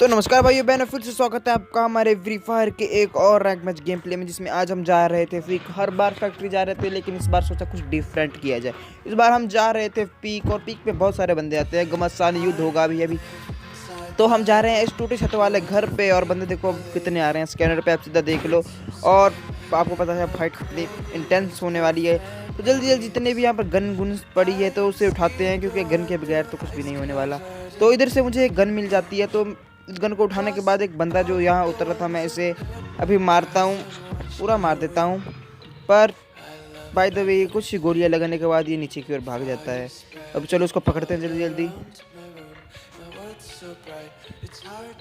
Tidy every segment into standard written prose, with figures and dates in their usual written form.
तो नमस्कार भाइयों बहनों, फिर से स्वागत है आपका हमारे फ्री फायर के एक और रैंक मैच गेम प्ले में, जिसमें आज हम जा रहे थे हर बार फैक्ट्री जा रहे थे, लेकिन इस बार सोचा कुछ डिफरेंट किया जाए। इस बार हम जा रहे थे पीक, और पीक पे बहुत सारे बंदे आते हैं। घमासान युद्ध होगा अभी। तो हम जा रहे हैं इस टूटे छत वाले घर पे, और बंदे देखो कितने आ रहे हैं। स्कैनर पे आप सीधा देख लो और आपको पता है फाइट कितनी इंटेंस होने वाली है। तो जल्दी जल्दी जितने भी यहाँ पर गन गुन पड़ी है तो उसे उठाते हैं, क्योंकि गन के बगैर तो कुछ भी नहीं होने वाला। तो इधर से मुझे एक गन मिल जाती है, तो इस गन को उठाने के बाद एक बंदा जो यहाँ उतर रहा था, मैं इसे अभी मारता हूँ, पूरा मार देता हूँ। पर बाय द वे कुछ गोलियाँ लगाने के बाद ये नीचे की ओर भाग जाता है। अब चलो उसको पकड़ते हैं जल्दी जल्दी।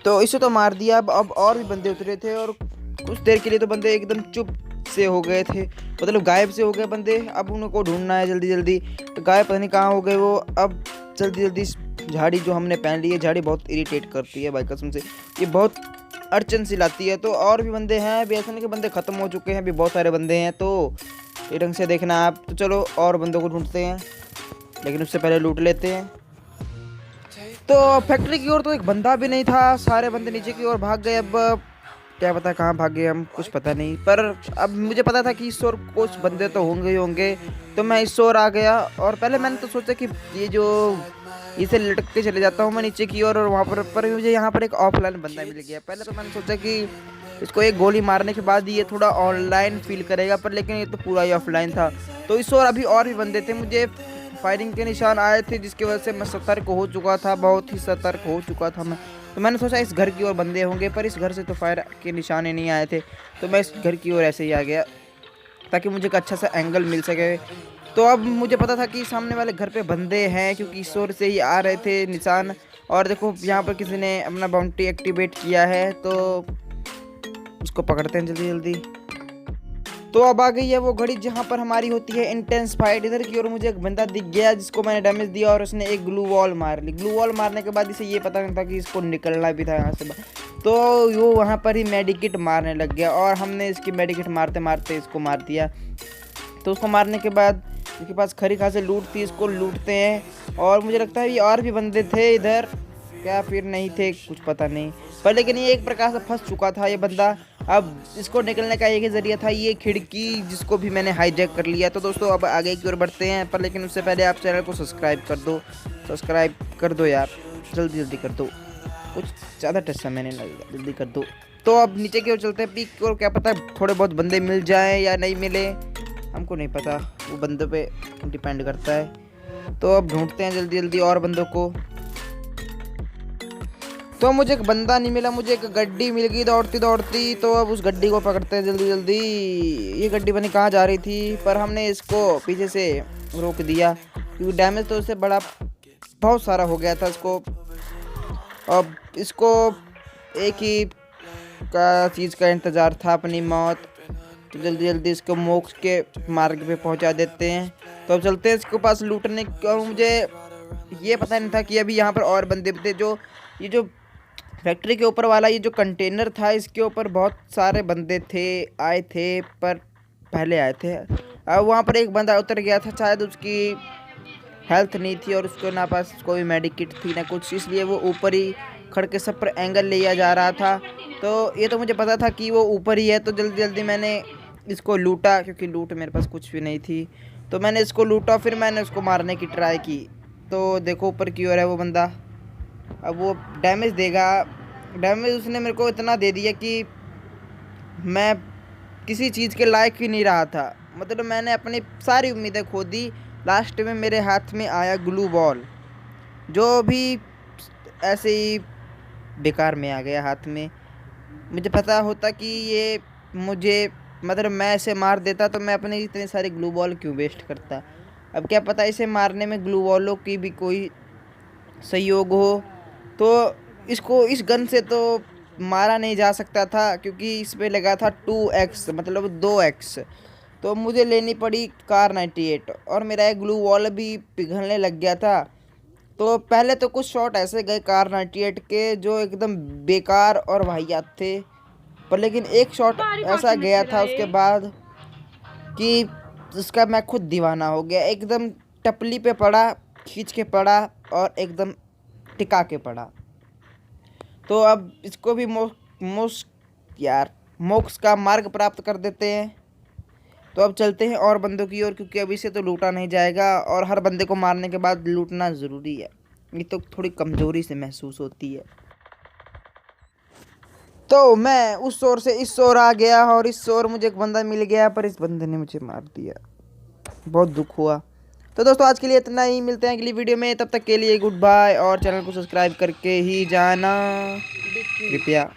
तो इसे तो मार दिया। अब और भी बंदे उतरे थे, और कुछ देर के लिए तो बंदे एकदम चुप से हो गए थे, मतलब गायब से हो गए बंदे। अब उनको ढूंढना है जल्दी जल्दी। तो गायब पता नहीं कहाँ हो गए वो। अब जल्दी जल्दी झाड़ी जो हमने पहन ली है, झाड़ी बहुत इरिटेट करती है भाई कसम से, ये बहुत अड़चन सी लाती है। तो और भी बंदे हैं अभी, ऐसा नहीं कि बंदे ख़त्म हो चुके हैं, अभी बहुत सारे बंदे हैं, तो ये ढंग से देखना आप। तो चलो और बंदों को ढूंढते हैं, लेकिन उससे पहले लूट लेते हैं। तो फैक्ट्री की ओर तो एक बंदा भी नहीं था, सारे बंदे नीचे की ओर भाग गए। अब क्या पता कहाँ भागे हम, कुछ पता नहीं। पर अब मुझे पता था कि इस ओर कुछ बंदे तो होंगे ही होंगे, तो मैं इस ओर आ गया। और पहले मैंने तो सोचा कि ये जो इसे लटक के चले जाता हूँ मैं नीचे की ओर, और वहाँ पर मुझे यहाँ पर एक ऑफलाइन बंदा मिल गया। पहले तो मैंने सोचा कि इसको एक गोली मारने के बाद ये थोड़ा ऑनलाइन फील करेगा, पर लेकिन ये तो पूरा ही ऑफलाइन था। तो इस ओर अभी और भी बंदे थे, मुझे फायरिंग के निशान आए थे, जिसकी वजह से मैं सतर्क हो चुका था, बहुत ही सतर्क हो चुका था मैं। तो मैंने सोचा इस घर की ओर बंदे होंगे, पर इस घर से तो फायर के निशान नहीं आए थे। तो मैं इस घर की ओर ऐसे ही आ गया, ताकि मुझे एक अच्छा सा एंगल मिल सके। तो अब मुझे पता था कि सामने वाले घर पे बंदे हैं, क्योंकि इस ओर से ही आ रहे थे निशान। और देखो यहाँ पर किसी ने अपना बाउंड्री एक्टिवेट किया है, तो उसको पकड़ते हैं जल्दी जल्दी। तो अब आ गई है वो घड़ी जहाँ पर हमारी होती है इंटेंस फाइट। इधर की ओर मुझे एक बंदा दिख गया, जिसको मैंने डैमेज दिया, और उसने एक ग्लू वॉल मार ली। ग्लू वॉल मारने के बाद इसे ये पता नहीं था कि इसको निकलना भी था यहाँ से। तो वो वहाँ पर ही मेडिकिट मारने लग गया, और हमने इसकी मेडिकिट मारते मारते इसको मार दिया। तो उसको मारने के बाद इसके पास खरी खासी लूट थी, इसको लूटते हैं। और मुझे लगता है ये और भी बंदे थे इधर, क्या फिर नहीं थे, कुछ पता नहीं। पर लेकिन ये एक प्रकार से फंस चुका था ये बंदा। अब इसको निकलने का एक ही जरिया था, ये खिड़की, जिसको भी मैंने हाईजैक कर लिया। तो दोस्तों अब आगे की ओर बढ़ते हैं, पर लेकिन उससे पहले आप चैनल को सब्सक्राइब कर दो, सब्सक्राइब कर दो यार, जल्दी जल्दी कर दो, कुछ ज़्यादा टच समय नहीं लगेगा, जल्दी कर दो। तो अब नीचे की ओर चलते हैं, पीक की ओर। क्या पता थोड़े बहुत बंदे मिल जाएं या नहीं मिले, हमको नहीं पता, वो बंदों पे डिपेंड करता है। तो अब ढूंढते हैं जल्दी जल्दी और बंदों को। तो मुझे एक बंदा नहीं मिला, मुझे एक गड्डी मिल गई दौड़ती दौड़ती। तो अब उस गड्डी को पकड़ते हैं जल्दी जल्दी। ये गड्डी बनी कहाँ जा रही थी, पर हमने इसको पीछे से रोक दिया, क्योंकि डैमेज तो उससे बड़ा बहुत सारा हो गया था इसको। अब इसको एक ही का चीज़ का इंतज़ार था, अपनी मौत। तो जल्दी जल्दी इसको मोक्ष के मार्ग पे पहुंचा देते हैं। तो अब चलते हैं इसके पास लूटने। और मुझे ये पता नहीं था कि अभी यहाँ पर और बंदे थे। जो ये जो फैक्ट्री के ऊपर वाला ये जो कंटेनर था, इसके ऊपर बहुत सारे बंदे थे, आए थे, पर पहले आए थे। अब वहाँ पर एक बंदा उतर गया था, शायद उसकी हेल्थ नहीं थी, और उसको ना पास कोई मेडिकिट थी ना कुछ, इसलिए वो ऊपर ही खड़ के सब पर एंगल लिया जा रहा था। तो ये तो मुझे पता था कि वो ऊपर ही है, तो जल्दी जल्दी मैंने इसको लूटा, क्योंकि लूट मेरे पास कुछ भी नहीं थी। तो मैंने इसको लूटा, फिर मैंने उसको मारने की ट्राई की। तो देखो ऊपर की ओर है वो बंदा, अब वो डैमेज देगा। डैमेज उसने मेरे को इतना दे दिया कि मैं किसी चीज़ के लायक ही नहीं रहा था, मतलब मैंने अपनी सारी उम्मीदें खो दी। लास्ट में मेरे हाथ में आया ग्लू बॉल, जो भी ऐसे ही बेकार में आ गया हाथ में। मुझे पता होता कि ये मुझे, मतलब मैं इसे मार देता, तो मैं अपने इतने सारे ग्लू बॉल क्यों वेस्ट करता। अब क्या पता इसे मारने में ग्लू बॉलों की भी कोई सहयोग हो। तो इसको इस गन से तो मारा नहीं जा सकता था, क्योंकि इस पे लगा था 2x, मतलब 2x। तो मुझे लेनी पड़ी कार 98, और मेरा एक ग्लू वॉल भी पिघलने लग गया था। तो पहले तो कुछ शॉट ऐसे गए कार 98 के, जो एकदम बेकार और वाहियात थे। पर लेकिन एक शॉट ऐसा गया था उसके बाद कि उसका मैं खुद दीवाना हो गया, एकदम टपली पे पड़ा, खींच के पड़ा, और एकदम टिका के पड़ा। तो अब इसको भी मोक्ष का मार्ग प्राप्त कर देते हैं। तो अब चलते हैं और बंदों की ओर, क्योंकि अभी से तो लूटा नहीं जाएगा और हर बंदे को मारने के बाद लूटना ज़रूरी है। ये तो थोड़ी कमज़ोरी से महसूस होती है। तो मैं उस ओर से इस ओर आ गया और इस ओर मुझे एक बंदा मिल गया, पर इस बंदे ने मुझे मार दिया। बहुत दुख हुआ। तो दोस्तों आज के लिए इतना ही, मिलते हैं अगली वीडियो में। तब तक के लिए गुड बाय और चैनल को सब्सक्राइब करके ही जाना कृपया।